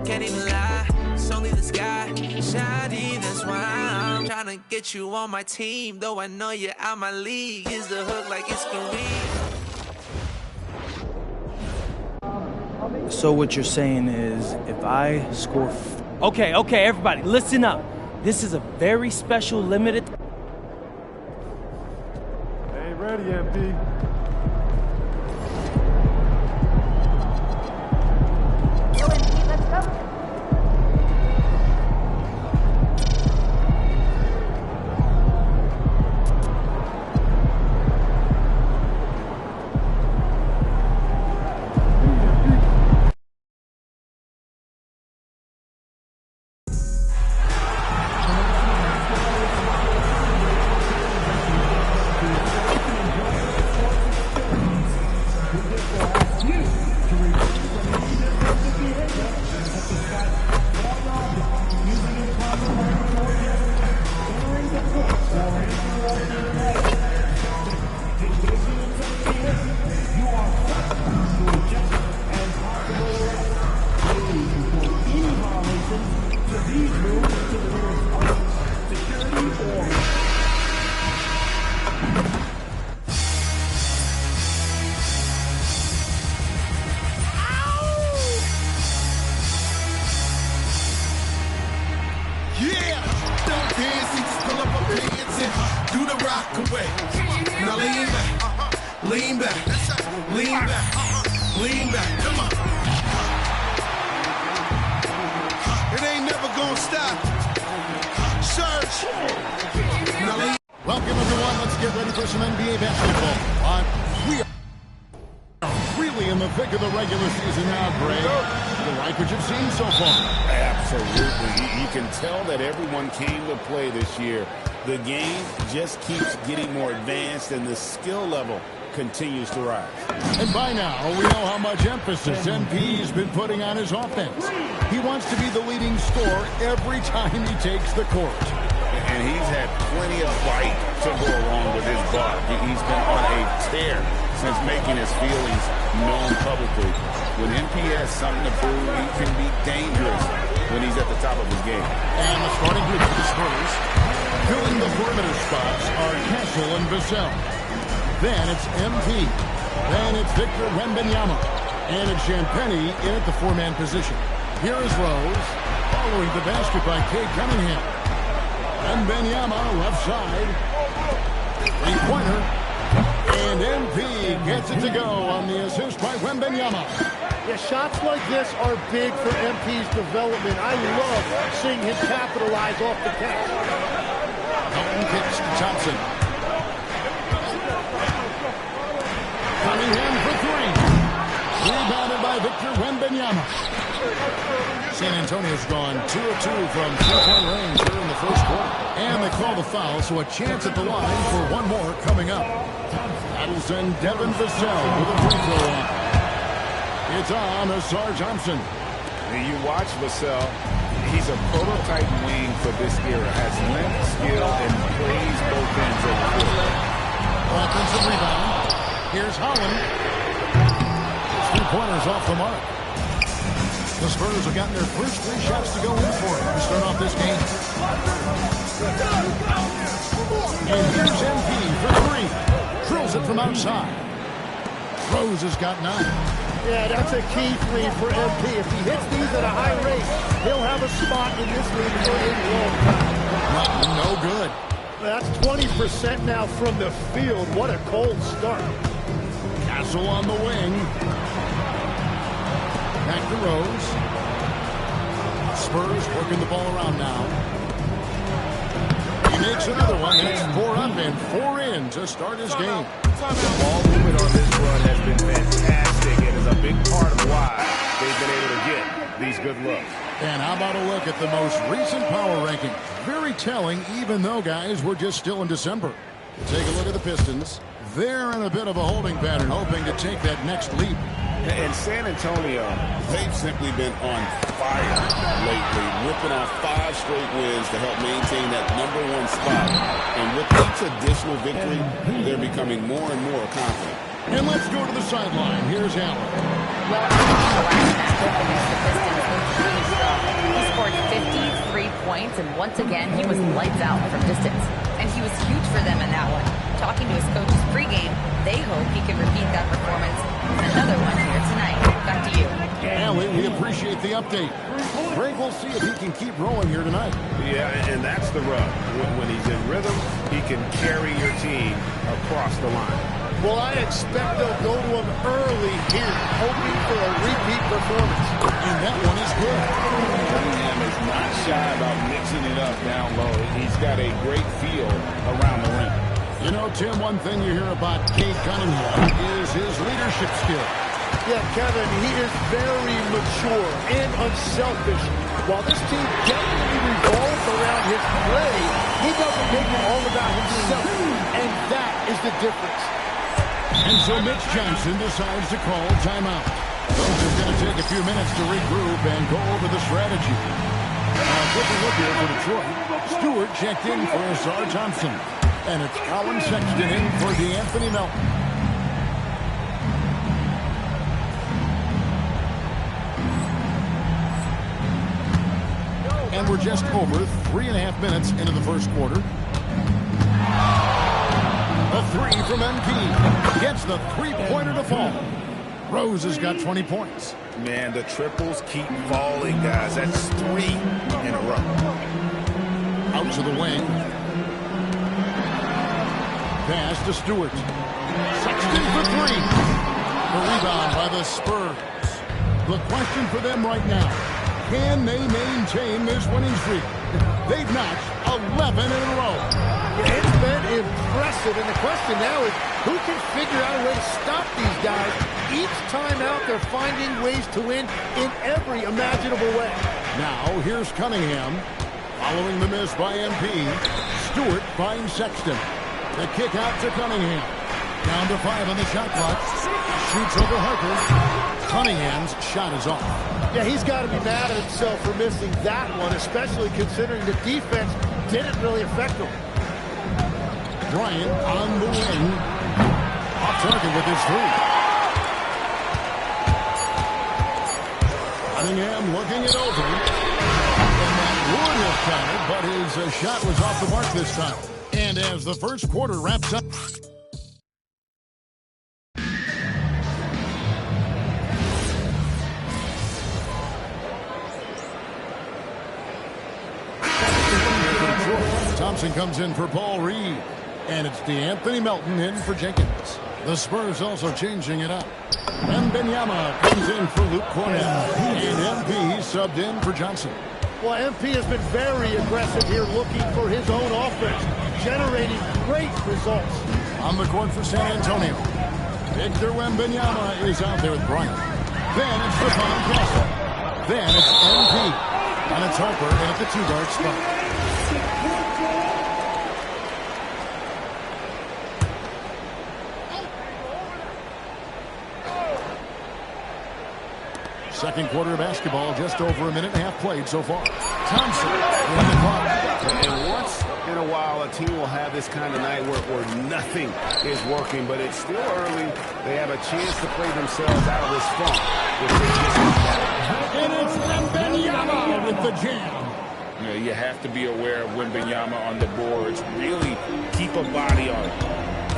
can't even lie. It's only the sky shining, that's why I'm trying to get you on my team. Though I know you're out my league, is the hook like it's Kareem. So what you're saying is, if I score... Okay, everybody, listen up. This is a very special, limited... Hey, ready, MP. Lean back, come on. It ain't never gonna stop. Search. Welcome, everyone. Let's get ready for some NBA basketball. We are really in the thick of the regular season now, Gray. You like what you've seen so far? Absolutely. You can tell that everyone came to play this year. The game just keeps getting more advanced, and the skill level continues to rise. And by now, we know how much emphasis MP's been putting on his offense. He wants to be the leading scorer every time he takes the court. And he's had plenty of fight to go along with his guard. He's been on a tear since making his feelings known publicly. When MP has something to prove, he can be dangerous when he's at the top of his game. And the starting group for the Spurs, filling the perimeter spots are Castle and Vassell. Then it's MP. Then it's Victor Wembanyama. And it's Champagnie in at the four-man position. Here is Rose, following the basket by Cade Cunningham. Wembanyama left side. Three-pointer. And MP gets it to go on the assist by Wembanyama. Yeah, shots like this are big for MP's development. I love seeing him capitalize off the catch. Elton kicks to Thompson. Cunningham for three. Rebounded by Victor Wembanyama. San Antonio's gone 2 of 2 from three-point range here in the first quarter. And they call the foul, so a chance at the line for one more coming up. That'll send Devin Vassell with a free throw on. It's on Ausar Thompson. And you watch Vassell. He's a prototype wing for this era. Has length, skill, and plays both ends of the court. Offensive rebound. Here's Holland. His three-pointers off the mark. The Spurs have gotten their first 3 shots to go in for it to start off this game. And here's MP for 3. Drills it from outside. Rose has got 9. Yeah, that's a key 3 for MP. If he hits these at a high rate, he'll have a spot in this league for a long time. No good. That's 20% now from the field. What a cold start. Castle on the wing. Back to Rose. Spurs working the ball around now. He makes another one. That's 4 up and 4 in to start his game. The ball movement on this run has been fantastic and is a big part of why they've been able to get these good looks. And how about a look at the most recent power ranking? Very telling, even though, guys, we're just still in December. Take a look at the Pistons. They're in a bit of a holding pattern, hoping to take that next leap. And San Antonio, they've simply been on fire lately, ripping off 5 straight wins to help maintain that #1 spot. And with each additional victory, they're becoming more and more confident. And let's go to the sideline. Here's Allen. points, and once again, he was lights out from distance. And he was huge for them in that one. Talking to his coaches pregame, they hope he can repeat that performance in another one here tonight. Back to you. Allie, we appreciate the update. Greg, we'll see if he can keep rolling here tonight. Yeah, and that's the rub. When he's in rhythm, he can carry your team across the line. Well, I expect they'll go to him early here, hoping for a repeat performance. And that one is good. Cunningham is not shy about mixing it up down low. He's got a great feel around the rim. You know, Tim, one thing you hear about Cade Cunningham is his leadership skill. Yeah, Kevin, he is very mature and unselfish. While this team definitely revolves around his play, he doesn't make it all about himself, and that is the difference. And so Mitch Johnson decides to call timeout. Those are going to take a few minutes to regroup and go over the strategy. Take a look here for Detroit. Stewart checked in for Asar Thompson. And it's Colin Sexton in for DeAnthony Melton. And we're just over 3.5 minutes into the first quarter. A three from MP. Gets the three-pointer to fall. Rose has got 20 points. Man, the triples keep falling, guys. That's 3 in a row. Out to the wing. Pass to Stewart. Sexton for 3. The rebound by the Spurs. The question for them right now, can they maintain this winning streak? They've notched 11 in a row. Yeah, it's been impressive, and the question now is who can figure out a way to stop these guys? Each time out, they're finding ways to win in every imaginable way. Now, here's Cunningham. Following the miss by MP, Stewart finds Sexton. The kick out to Cunningham. Down to 5 on the shot clock. Shoots over Harper. Cunningham's shot is off. Yeah, he's got to be mad at himself for missing that one, especially considering the defense didn't really affect him. Bryant on the wing. Off target with his 3. Cunningham looking it over. And that would have counted, but his shot was off the mark this time. And as the first quarter wraps up. Thompson comes in for Paul Reed. And it's DeAnthony Melton in for Jenkins. The Spurs also changing it up. Wembanyama comes in for Luke Cornett. And MP subbed in for Johnson. Well, MP has been very aggressive here looking for his own offense, generating great results. On the court for San Antonio, Victor Wembanyama is out there with Bryant. Then it's Stephon Castle. Then it's MP. And it's Harper in at the 2-guard spot. Second quarter of basketball, just over a minute and a half played so far. Thompson in the clock. And once in a while, a team will have this kind of night where nothing is working, but it's still early. They have a chance to play themselves out of this funk. And it's Wembanyama with the jam. You know, you have to be aware of Wembanyama on the boards. Really keep a body on it.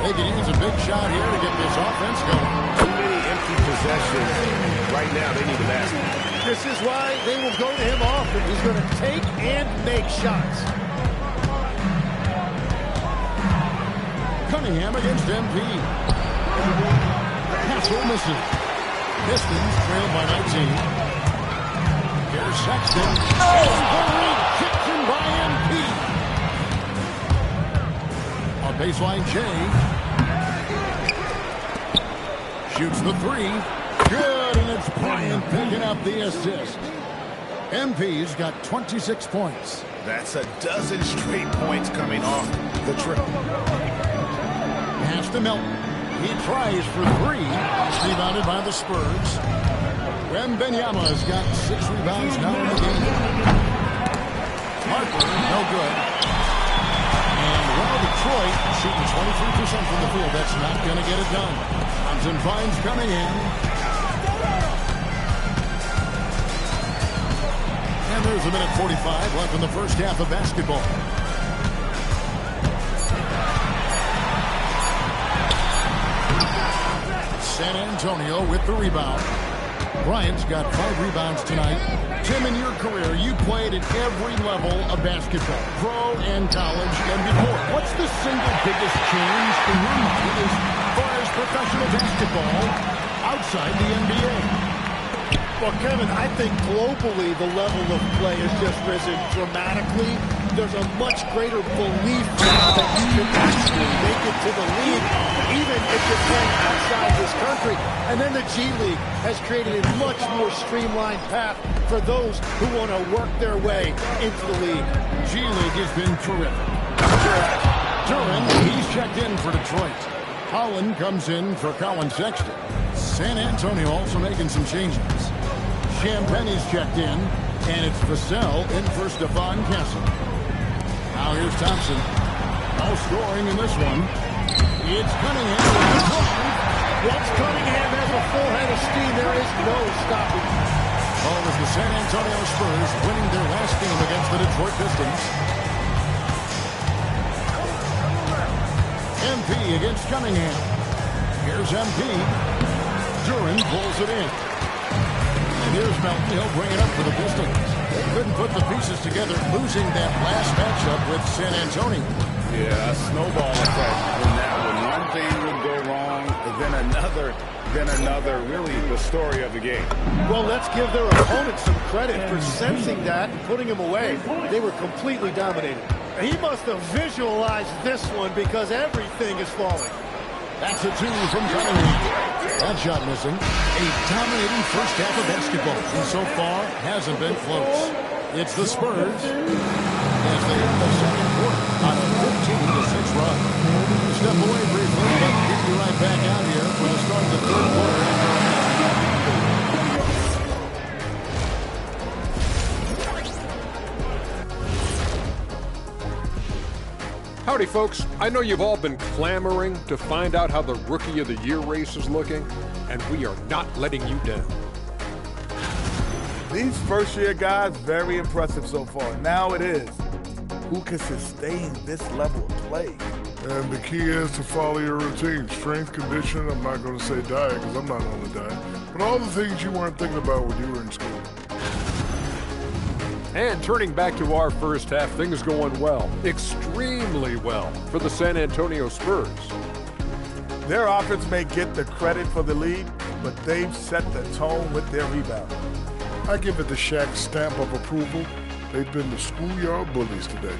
They can use a big shot here to get this offense going. Too many empty possessions. Right now, they need a basket. This is why they will go to him often. He's going to take and make shots. Cunningham against MP. Castle misses. Pistons trailed by 19. Here's Sexton. Oh, kitchen by MP. On baseline, Jay. Shoots the 3. Good, and it's Bryant picking up the assist. MP's got 26 points. That's a dozen straight points coming off the triple. Pass to Melton. He tries for 3. Rebounded by the Spurs. Wembanyama's got 6 rebounds now in the game. Harper, no good. And well, Detroit shooting 23% from the field. That's not going to get it done. Thompson finds Cunningham. And there's a minute 45 left in the first half of basketball. San Antonio with the rebound. Bryant's got 5 rebounds tonight. Tim, in your career, you played at every level of basketball, pro and college and before. What's the single biggest change in your mind as far as professional basketball outside the NBA? Well, Kevin, I think globally the level of play has just risen dramatically. There's a much greater belief now that you can actually make it to the league, even if you're playing outside this country. And then the G League has created a much more streamlined path for those who want to work their way into the league. G League has been terrific. Duran, he's checked in for Detroit. Holland comes in for Colin Sexton. San Antonio also making some changes. Champagne's checked in, and it's Vassell in for Stephon Castle. Now here's Thompson. No scoring in this one. It's Cunningham with the drive. Once Cunningham has a full head of steam, there is no stopping. Oh, as the San Antonio Spurs winning their last game against the Detroit Pistons. MP against Cunningham. Here's MP. Duran pulls it in. And here's Melton. He'll bring it up for the Pistons. They couldn't put the pieces together, losing that last matchup with San Antonio. Yeah, a snowball effect in that one. One thing would go wrong, then another. Really the story of the game. Well, let's give their opponent some credit for sensing that and putting him away. They were completely dominated. He must have visualized this one because everything is falling. That's a 2 from Cunningham. That shot missing. A dominating first half of basketball. And so far, hasn't been close. It's the Spurs as they end the second quarter on a 15-6 run. Step away briefly, but we'll be right back out here for the start of the third quarter. Howdy, folks. I know you've all been clamoring to find out how the Rookie of the Year race is looking, and we are not letting you down. These first-year guys, very impressive so far. Now it is, who can sustain this level of play? And the key is to follow your routine. Strength, conditioning, I'm not going to say diet because I'm not on the diet, but all the things you weren't thinking about when you were in school. And turning back to our first half, things going well, extremely well, for the San Antonio Spurs. Their offense may get the credit for the lead, but they've set the tone with their rebound. I give it the Shaq stamp of approval. They've been the schoolyard bullies today.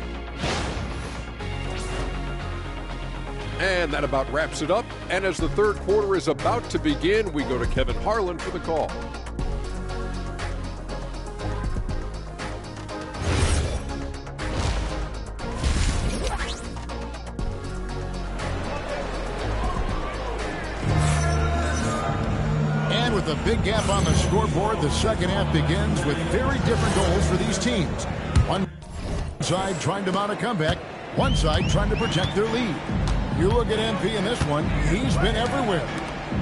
And that about wraps it up. And as the third quarter is about to begin, we go to Kevin Harlan for the call. With a big gap on the scoreboard, the second half begins with very different goals for these teams. One side trying to mount a comeback, one side trying to protect their lead. You look at MP in this one, he's been everywhere.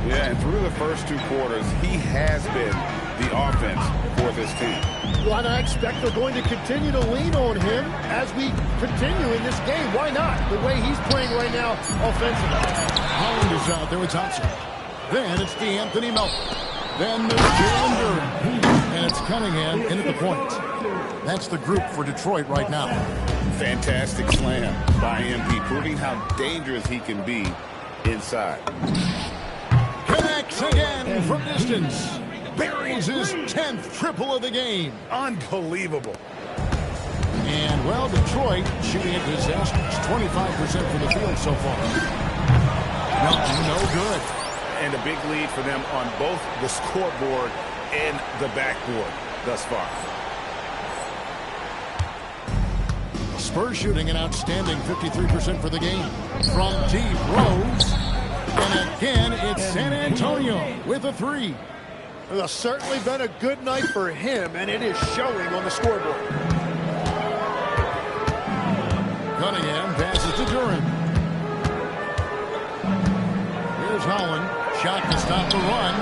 Yeah, and through the first 2 quarters, he has been the offense for this team. Well, and I expect they're going to continue to lean on him as we continue in this game. Why not? The way he's playing right now offensively. Holland is out there with Thompson. Then it's DeAnthony Melton. Then there's Jalen Duran. And it's Cunningham in at the point. That's the group for Detroit right now. Fantastic slam by MP, proving how dangerous he can be inside. Connects again from distance. Buries his 10th triple of the game. Unbelievable. And, well, Detroit shooting at disastrous. 25% from the field so far. No good. And a big lead for them on both the scoreboard and the backboard thus far. Spurs shooting an outstanding 53% for the game. From deep, Rose. And again, it's San Antonio with a 3. It has certainly been a good night for him, and it is showing on the scoreboard. Cunningham passes to Duran. Here's Holland. Shot to stop the run.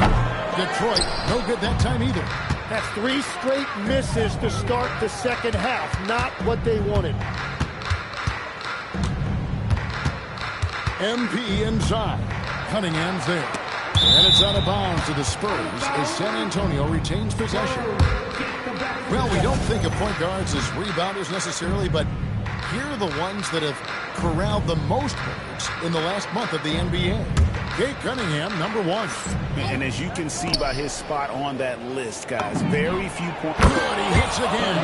Detroit, no good that time either. That's 3 straight misses to start the second half. Not what they wanted. MP inside. Cunningham's there. And it's out of bounds to the Spurs as San Antonio retains possession. Well, we don't think of point guards as rebounders necessarily, but here are the ones that have corralled the most points in the last month of the NBA. Cade Cunningham, number 1. And as you can see by his spot on that list, guys, very few points. Good, he hits again.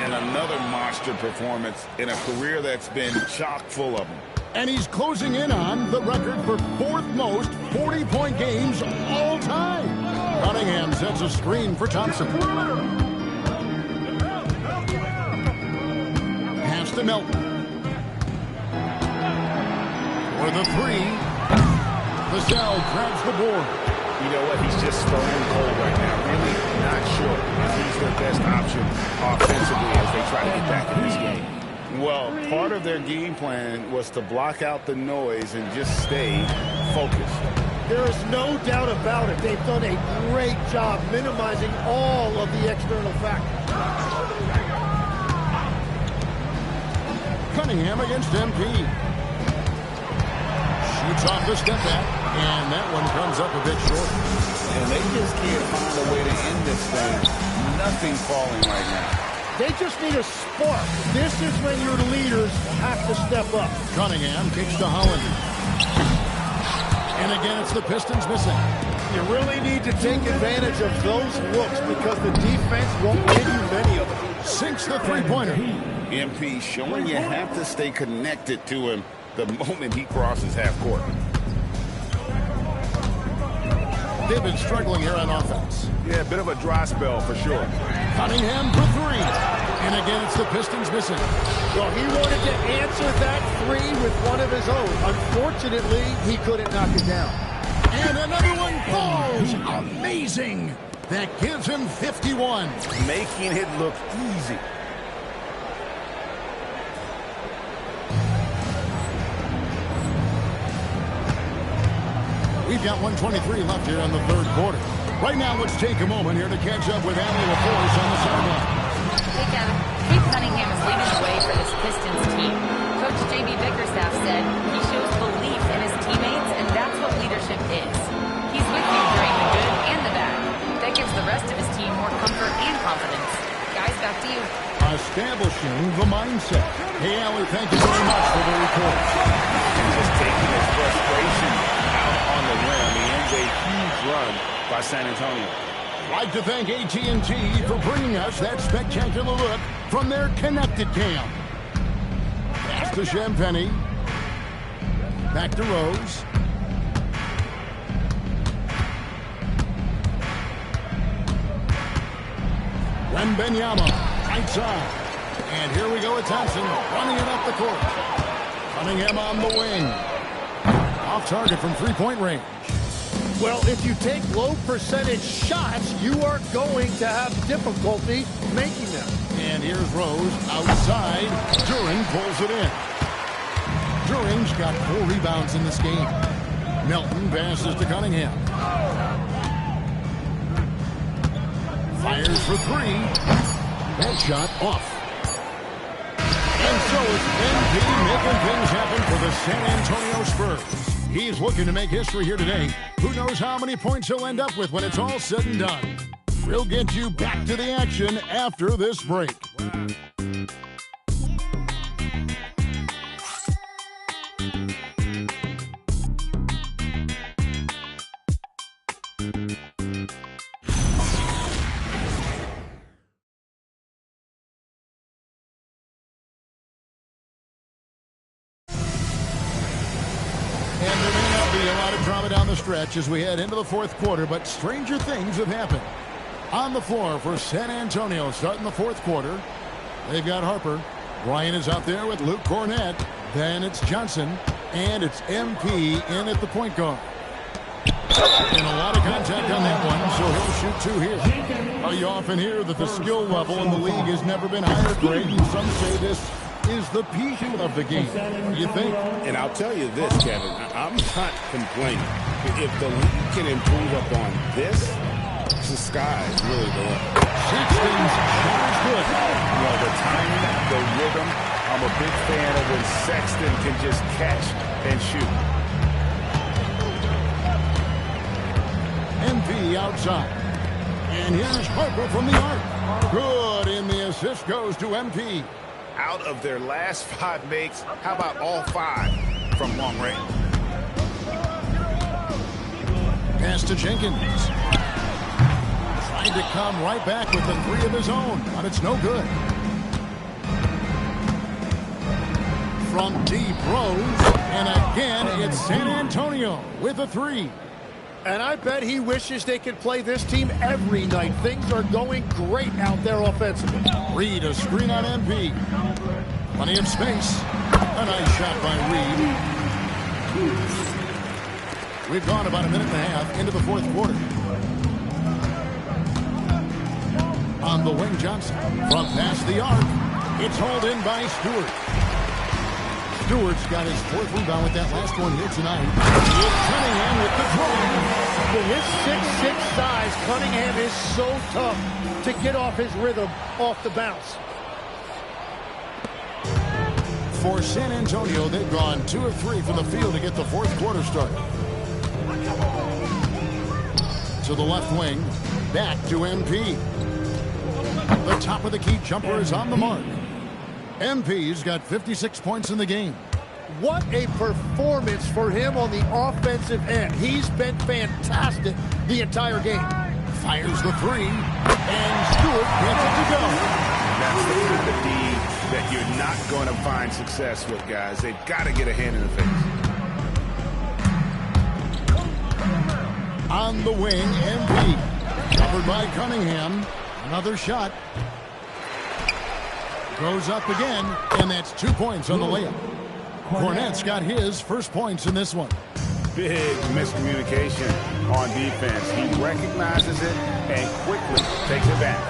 And another monster performance in a career that's been chock full of them. And he's closing in on the record for 4th most 40-point games all time. Cunningham sets a screen for Thompson. Pass to Melton. For the 3. Vassell grabs the board. You know what? He's just stone cold right now. Really not sure if he's their best option offensively as they try to get back in this game. Well, part of their game plan was to block out the noise and just stay focused. There is no doubt about it. They've done a great job minimizing all of the external factors. Cunningham against MP. Shoots off the step back, and that one comes up a bit short. And they just can't find a way to end this thing. Nothing falling right now. They just need a spark. This is when your leaders have to step up. Cunningham kicks to Holland. And again, it's the Pistons missing. You really need to take advantage of those looks because the defense won't give you many of them. Sinks the three-pointer. MP showing you have to stay connected to him the moment he crosses half court. They've been struggling here on offense. Yeah, a bit of a dry spell for sure. Cunningham for 3. And again, it's the Pistons missing. Well, he wanted to answer that 3 with one of his own. Unfortunately, he couldn't knock it down. And another one falls. Amazing. That gives him 51. Making it look easy. We've got 1:23 left here in the third quarter. Right now, let's take a moment here to catch up with Annie LaForce on the sideline. Hey, Kevin. Cade Cunningham is leading the way for this Pistons team. Coach J.B. Bickerstaff said he shows belief in his teammates, and that's what leadership is. He's with you during the good and the bad. That gives the rest of his team more comfort and confidence. Guys, back to you. Establishing the mindset. Hey, Allie, thank you very much for the report. And just taking his frustration out on the rim. He ends a huge run by San Antonio. I'd like to thank AT&T for bringing us that spectacular look from their connected cam. Pass to Champagnie. Back to Rose. Wembanyama, right side. And here we go with Thompson, running it up the court. Cunningham on the wing. Off target from three-point range. Well, if you take low percentage shots, you are going to have difficulty making them. And here's Rose outside. Duren pulls it in. Duren's got 4 rebounds in this game. Melton passes to Cunningham. Fires for 3. That shot off. And so it's MP making things happen for the San Antonio Spurs. He's looking to make history here today. Who knows how many points he'll end up with when it's all said and done. We'll get you back to the action after this break. Down the stretch as we head into the fourth quarter, but stranger things have happened. On the floor for San Antonio starting the fourth quarter, they've got Harper. Ryan is out there with Luke Cornett. Then it's Johnson, and it's MP in at the point guard. And a lot of contact on that one, so he'll shoot 2 here. You often hear that the skill level in the league has never been higher grade, and some say this is the peak of the game. You think? And I'll tell you this, Kevin, I'm not complaining. If the league can improve upon this, the sky is really the limit. Sexton's shot is good. You know, the timing, the rhythm. I'm a big fan of when Sexton can just catch and shoot. MP outside. And here's Harper from the arc. Good, and the assist goes to MP. Out of their last 5 makes, how about all 5 from long range? Pass to Jenkins. Trying to come right back with the 3 of his own, but it's no good. From deep Rose, and again it's San Antonio with a 3. And I bet he wishes they could play this team every night. Things are going great out there offensively. Reed, a screen on MP. Plenty of space. A nice shot by Reed. We've gone about a minute and a half into the 4th quarter. On the wing, Johnson. From past the arc. It's hauled in by Stewart. Stewart's got his 4th rebound with that last one here tonight. It's Cunningham with the draw. With his 6'6" size, Cunningham is so tough to get off his rhythm off the bounce. For San Antonio, they've gone 2 of 3 from the field to get the 4th quarter started. To the left wing, back to MP. The top of the key jumper is on the mark. MP's got 56 points in the game. What a performance for him on the offensive end. He's been fantastic the entire game. Fires the 3, and Stewart gets it to go. That's the kind of D that you're not going to find success with, guys. They've got to get a hand in the face. On the wing, MP. Covered by Cunningham. Another shot. Goes up again, and that's 2 points on the layup. Cornette's got his first points in this one. Big miscommunication on defense. He recognizes it and quickly takes it back.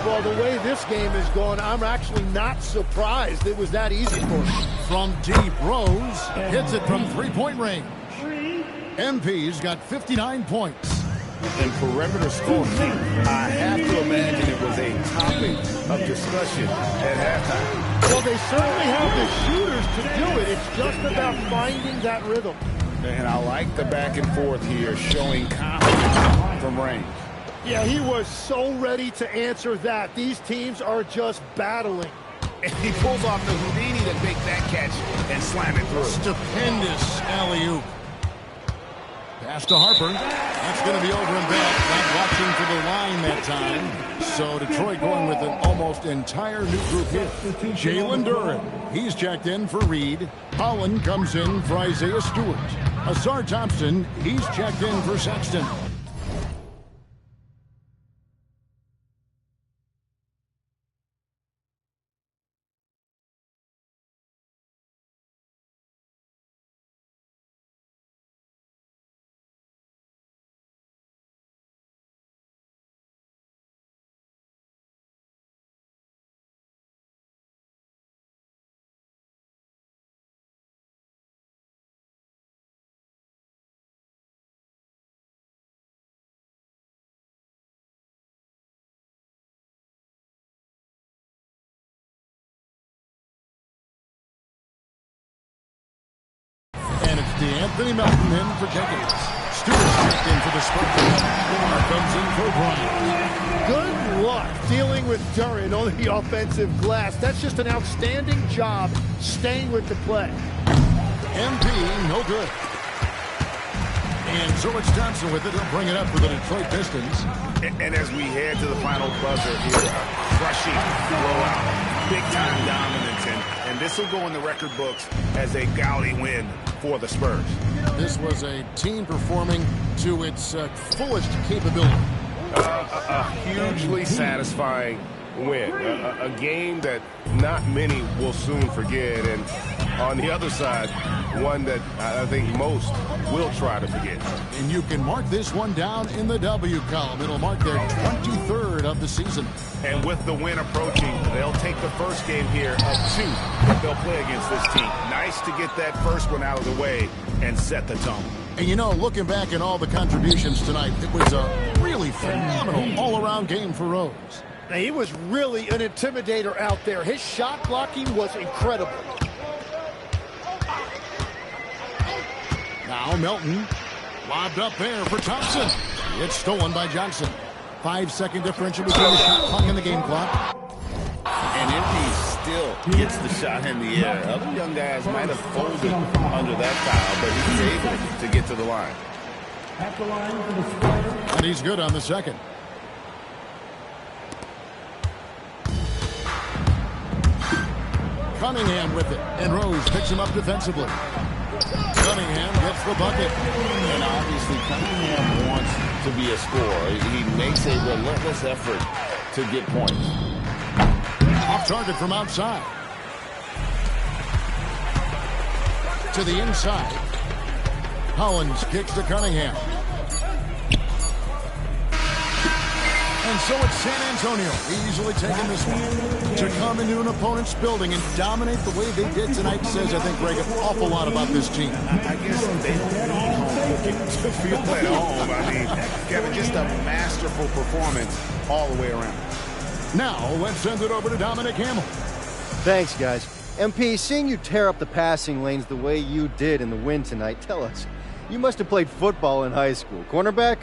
Well, the way this game is going, I'm actually not surprised it was that easy for him. From deep, Rose hits it from 3-point range. MP's got 59 points. And perimeter scoring, I have to imagine it was a topic of discussion at halftime. Well, they certainly have the shooters to do it. It's just about finding that rhythm. And I like the back and forth here, showing confidence from range. Yeah, he was so ready to answer that. These teams are just battling. And he pulls off the Houdini to make that catch and slam it through. Stupendous alley-oop. Pass to Harper. That's going to be over and back. Not watching for the line that time. So Detroit going with an almost entire new group here. Jalen Duren. He's checked in for Reed. Holland comes in for Isaiah Stewart. Asar Thompson. He's checked in for Sexton. Anthony Melton in for Jenkins. Stewart checked in for the Spurs. Moore comes in for Bryant. Good luck dealing with Duren on the offensive glass. That's just an outstanding job staying with the play. MP, no good. And so it's Johnson with it. He'll bring it up for the Detroit Pistons. And as we head to the final buzzer here, a crushing blowout. Big-time dominance. And this will go in the record books as a gaudy win for the Spurs. This was a team performing to its fullest capability. A hugely satisfying win. A game that not many will soon forget. And on the other side, one that I think most will try to forget. And you can mark this one down in the W column. It'll mark their 23rd of the season. And with the win approaching, they'll take the first game here of 2 that they'll play against this team. Nice to get that first one out of the way and set the tone. And you know, looking back at all the contributions tonight, it was a really A phenomenal all-around game for Rose. Now, he was really an intimidator out there. His shot blocking was incredible. Now Melton. Lobbed up there for Thompson. It's stolen by Johnson. 5-second differential between the shot clock and the game clock. And MP still gets the shot in the air. Other young guys might have folded under that foul, but he's able to get to the line. And he's good on the second. Cunningham with it, and Rose picks him up defensively. Cunningham gets the bucket. And obviously Cunningham wants to be a scorer. He makes a relentless effort to get points. Off target from outside. To the inside. Hollins kicks to Cunningham. And so it's San Antonio easily taking this one. To come into an opponent's building and dominate the way they did tonight says, I think, Greg, an awful lot about this team. I guess they don't need home cooking to feel at home. I mean, Kevin, just a masterful performance all the way around. Now, let's send it over to Dominic Hamill. Thanks, guys. MP, seeing you tear up the passing lanes the way you did in the win tonight, tell us, you must have played football in high school. Cornerback?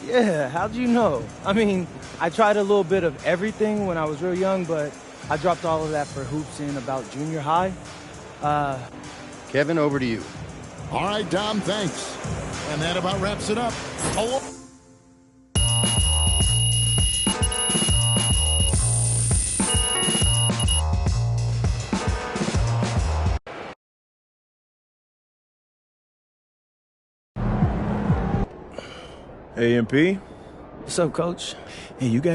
Yeah, how'd you know? I mean, I tried a little bit of everything when I was real young, but I dropped all of that for hoops in about junior high. Kevin, over to you. All right, Dom, thanks. And that about wraps it up. Hey, MP. What's up, Coach? Hey, you got